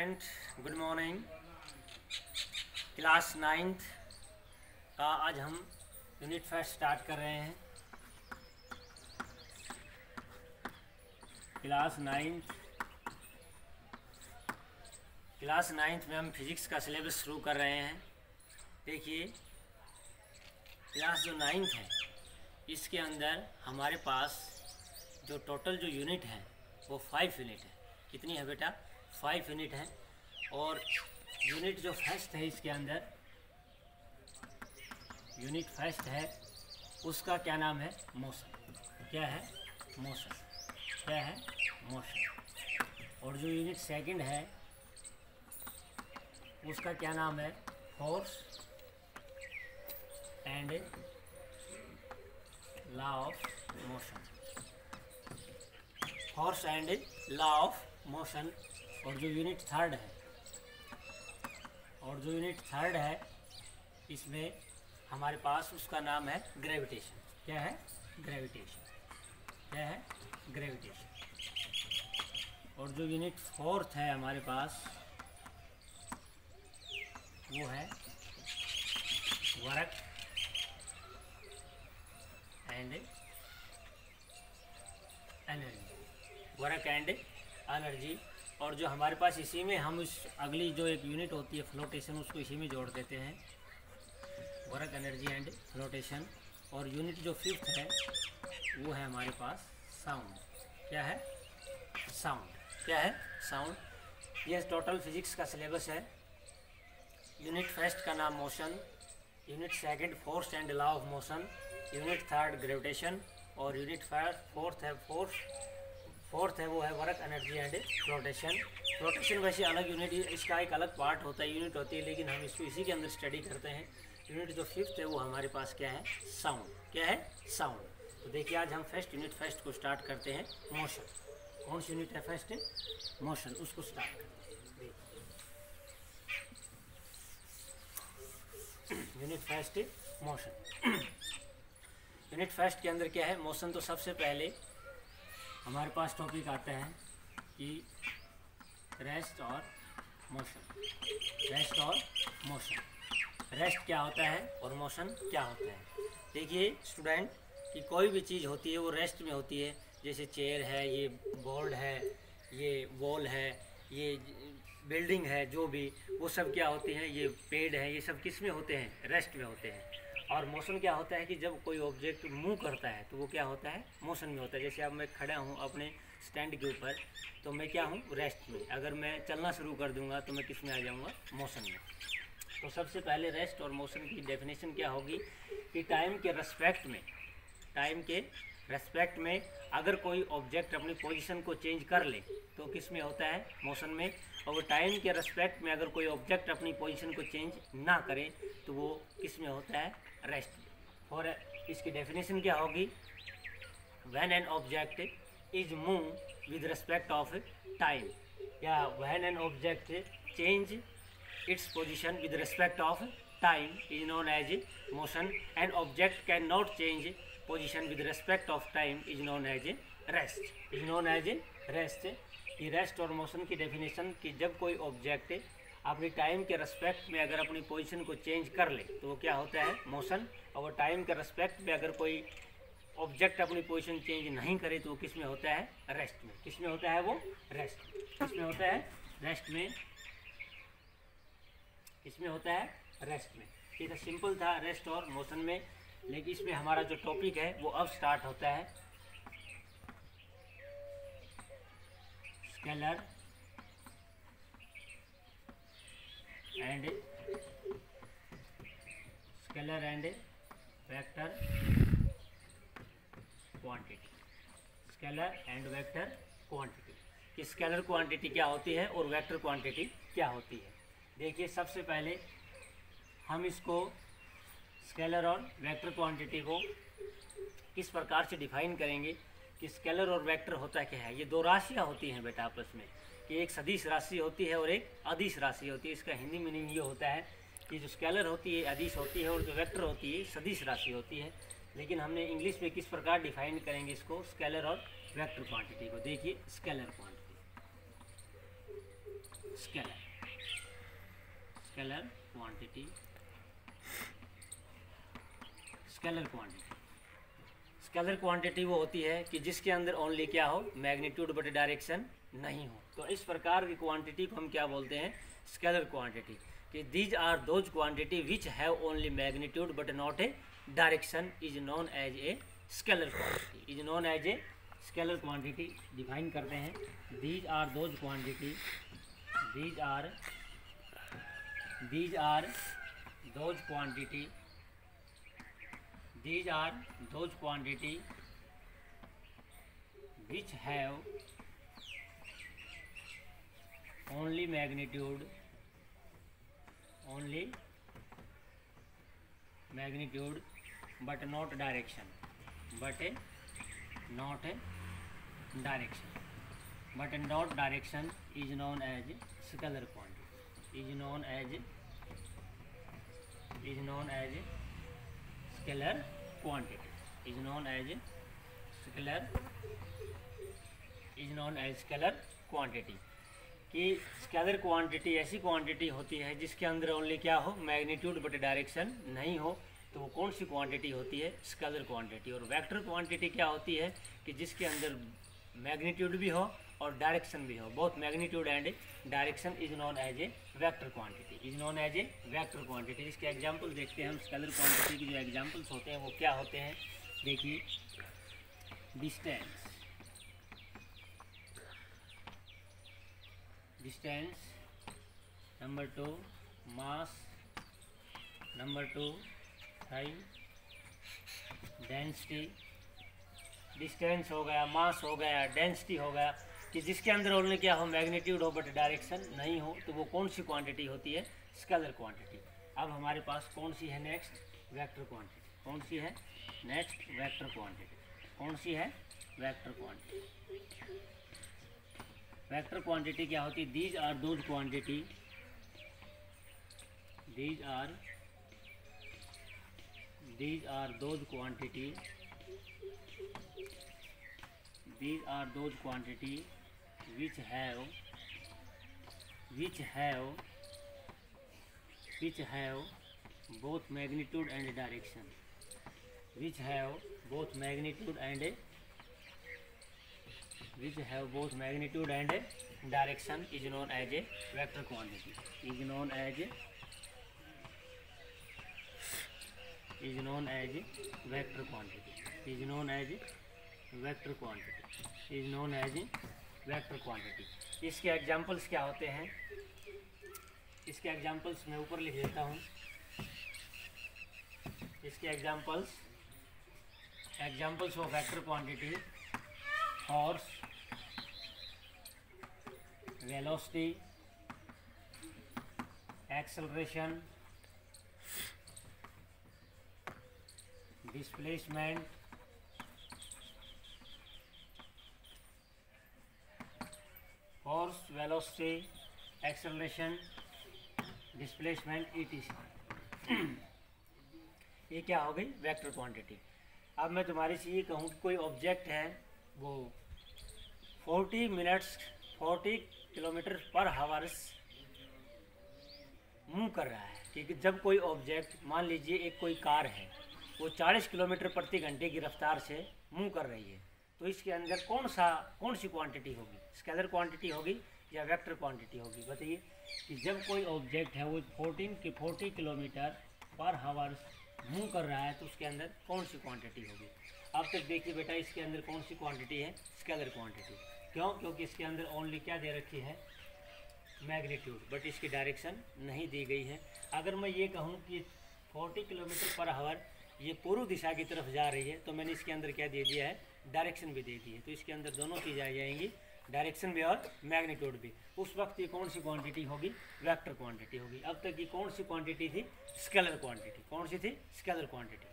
Student, good morning. Class 9th का आज हम यूनिट फर्स्ट स्टार्ट कर रहे हैं। क्लास नाइन्थ में हम फिज़िक्स का सिलेबस शुरू कर रहे हैं। देखिए, क्लास जो 9th है इसके अंदर हमारे पास जो टोटल जो यूनिट है वो 5 यूनिट है। कितनी है बेटा? 5 यूनिट है। और यूनिट जो फर्स्ट है इसके अंदर, यूनिट फर्स्ट है उसका क्या नाम है? मोशन। क्या है? मोशन। क्या है? मोशन। और जो यूनिट सेकंड है उसका क्या नाम है? Force and law of motion. Force and law of motion. और जो यूनिट थर्ड है इसमें हमारे पास उसका नाम है ग्रेविटेशन। क्या है? ग्रेविटेशन। क्या है? ग्रेविटेशन। और जो यूनिट फोर्थ है हमारे पास वो है work and energy. Work and energy. और जो हमारे पास इसी में हम इस अगली जो एक यूनिट होती है फ्लोटेशन, उसको इसी में जोड़ देते हैं, वर्क एनर्जी एंड फ्लोटेशन। और यूनिट जो फिफ्थ है वो है हमारे पास साउंड। क्या है? साउंड। क्या है? साउंड। यह टोटल फिजिक्स का सिलेबस है। यूनिट फर्स्ट का नाम motion, unit second force and law of motion, unit third gravitation, और यूनिट फोर्थ है वो है work energy and flotation. Flotation वैसे अलग यूनिट, इसका एक अलग पार्ट होता है, यूनिट होती है, लेकिन हम इसको इसी के अंदर स्टडी करते हैं। यूनिट जो फिफ्थ है वो हमारे पास क्या है? साउंड। क्या है? साउंड। तो देखिए, आज हम यूनिट फर्स्ट को स्टार्ट करते हैं मोशन। कौन सी यूनिट है? फर्स्ट मोशन, उसको स्टार्ट करते हैं। Unit first motion. Unit first के अंदर क्या है? मोशन। तो सबसे पहले हमारे पास टॉपिक आता है कि रेस्ट और मोशन। रेस्ट और मोशन। रेस्ट क्या होता है और मोशन क्या होता है? देखिए स्टूडेंट, कि कोई भी चीज़ होती है वो रेस्ट में होती है। जैसे चेयर है, ये बोर्ड है, ये वॉल है, ये बिल्डिंग है, जो भी वो सब क्या होते हैं? ये पेड़ है, ये सब किस में होते हैं? रेस्ट में होते हैं। और मोशन क्या होता है कि जब कोई ऑब्जेक्ट मूव करता है तो वो क्या होता है? मोशन में होता है। जैसे अब मैं खड़ा हूँ अपने स्टैंड के ऊपर, तो मैं क्या हूँ? रेस्ट में। अगर मैं चलना शुरू कर दूंगा तो मैं किस में आ जाऊँगा? मोशन में। तो सबसे पहले रेस्ट और मोशन की डेफिनेशन क्या होगी कि टाइम के रेस्पेक्ट में अगर कोई ऑब्जेक्ट अपनी पोजीशन को चेंज कर ले तो किस में होता है? मोशन में। और टाइम के रेस्पेक्ट में अगर कोई ऑब्जेक्ट अपनी पोजीशन को चेंज ना करे तो वो किस में होता है? रेस्ट में। और इसकी डेफिनेशन क्या होगी? When an object is move with respect of time, या when an object change its position with respect of time is known as motion. An object cannot change position with respect of time is known as rest. is known as rest. कि rest और motion की definition कि जब कोई object अपनी time के respect में अगर अपनी पोजीशन को चेंज कर ले तो वो क्या होता है? मोशन। और टाइम के रेस्पेक्ट में अगर कोई ऑब्जेक्ट अपनी पोजीशन चेंज नहीं करे तो वो किस में होता है? रेस्ट में। किस में होता है वो? रेस्ट। किस में होता है? रेस्ट में। इसमें होता है? रेस्ट में। ये तो सिंपल था रेस्ट और मोशन में, लेकिन इसमें हमारा जो टॉपिक है वो अब स्टार्ट होता है scalar and vector quantity. Scalar and vector quantity कि स्केलर क्वांटिटी क्या होती है और वेक्टर क्वांटिटी क्या होती है। देखिए, सबसे पहले हम इसको स्केलर और वेक्टर क्वांटिटी को किस प्रकार से डिफाइन करेंगे कि स्केलर और वेक्टर होता क्या है। ये दो राशियाँ होती हैं बेटा आपस में, कि एक सदिश राशि होती है और एक अदिश राशि होती है। इसका हिंदी मीनिंग ये होता है कि जो स्केलर होती है अदिश होती है और जो वेक्टर होती है सदिश राशि होती है। लेकिन हमने इंग्लिश में किस प्रकार डिफाइन करेंगे इसको, स्केलर और वेक्टर क्वांटिटी को। देखिए, scalar quantity. Scalar quantity, scalar quantity वो होती है कि जिसके अंदर ओनली क्या हो, मैग्नीट्यूड बट डायरेक्शन नहीं हो। तो इस प्रकार की क्वांटिटी को हम क्या बोलते हैं, स्केलर क्वांटिटी। कि these are those quantity which have only magnitude but not a direction is known as a scalar quantity, is known as a scalar quantity. Define करते हैं, these are those quantity, these are those quantity, these are those quantity which have only magnitude but not direction, but not direction is known as scalar quantity, is known as scalar quantity, is known as scalar quantity। कि scalar quantity ऐसी quantity होती है जिसके अंदर only क्या हो, magnitude but direction नहीं हो, तो वो कौन सी क्वांटिटी होती है, स्केलर क्वांटिटी। और वेक्टर क्वांटिटी क्या होती है कि जिसके अंदर मैग्नीट्यूड भी हो और डायरेक्शन भी हो, both magnitude and direction is known as a vector quantity, is known as a vector quantity. इसके एग्जांपल देखते हैं हम, स्केलर क्वांटिटी के जो एग्जांपल्स होते हैं वो क्या होते हैं। देखिए, डिस्टेंस, नंबर 2 मास, नंबर 2 हाइट, डेंसिटी। डिस्टेंस हो गया, मास हो गया, डेंसिटी हो गया, कि जिसके अंदर ओनली क्या हो, मैग्नीट्यूड हो बट डायरेक्शन नहीं हो, तो वो कौन सी क्वांटिटी होती है, स्केलर क्वांटिटी। अब हमारे पास कौन सी है नेक्स्ट, वेक्टर क्वांटिटी। कौन सी है नेक्स्ट, वेक्टर क्वांटिटी। कौन सी है, वेक्टर क्वांटिटी। वेक्टर क्वांटिटी क्या होती है, these are those quantity, these are those quantity which have both magnitude and direction, which have both magnitude and direction is known as a vector quantity, is known as vector quantity, is known as vector quantity, is known as vector quantity। इसके examples क्या होते हैं, इसके examples मैं ऊपर लिख देता हूँ। इसके examples of vector quantity, horse, velocity, acceleration, displacement, force, velocity, acceleration, displacement, ETC। ये क्या हो गई, वेक्टर क्वांटिटी। अब मैं तुम्हारे से ये कहूँ कि कोई ऑब्जेक्ट है वो 40 किलोमीटर पर हावर्स मूव कर रहा है। ठीक है, जब कोई ऑब्जेक्ट, मान लीजिए एक कोई कार है, वो 40 किलोमीटर प्रति घंटे की रफ्तार से मूव कर रही है, तो इसके अंदर कौन सी क्वांटिटी होगी, स्केलर क्वांटिटी होगी या वेक्टर क्वांटिटी होगी, बताइए। कि जब कोई ऑब्जेक्ट है वो 40 किलोमीटर पर हावर्स मूव कर रहा है, तो उसके अंदर कौन सी क्वांटिटी होगी। अब तक देखिए बेटा, इसके अंदर कौन सी क्वांटिटी है, स्केलर क्वांटिटी। क्यों, क्योंकि इसके अंदर ओनली क्या दे रखी है, मैग्नीट्यूड, बट इसकी डायरेक्शन नहीं दी गई है। अगर मैं ये कहूँ कि 40 किलोमीटर पर आवर ये पूर्व दिशा की तरफ जा रही है, तो मैंने इसके अंदर क्या दे दिया है, डायरेक्शन भी दे दी है। तो इसके अंदर दोनों चीज़ आ जाएंगी, डायरेक्शन भी और मैग्नीट्यूड भी। उस वक्त ये कौन सी क्वांटिटी होगी, वेक्टर क्वांटिटी होगी। अब तक ये कौन सी क्वांटिटी थी, स्केलर क्वांटिटी। कौन सी थी, स्केलर क्वांटिटी।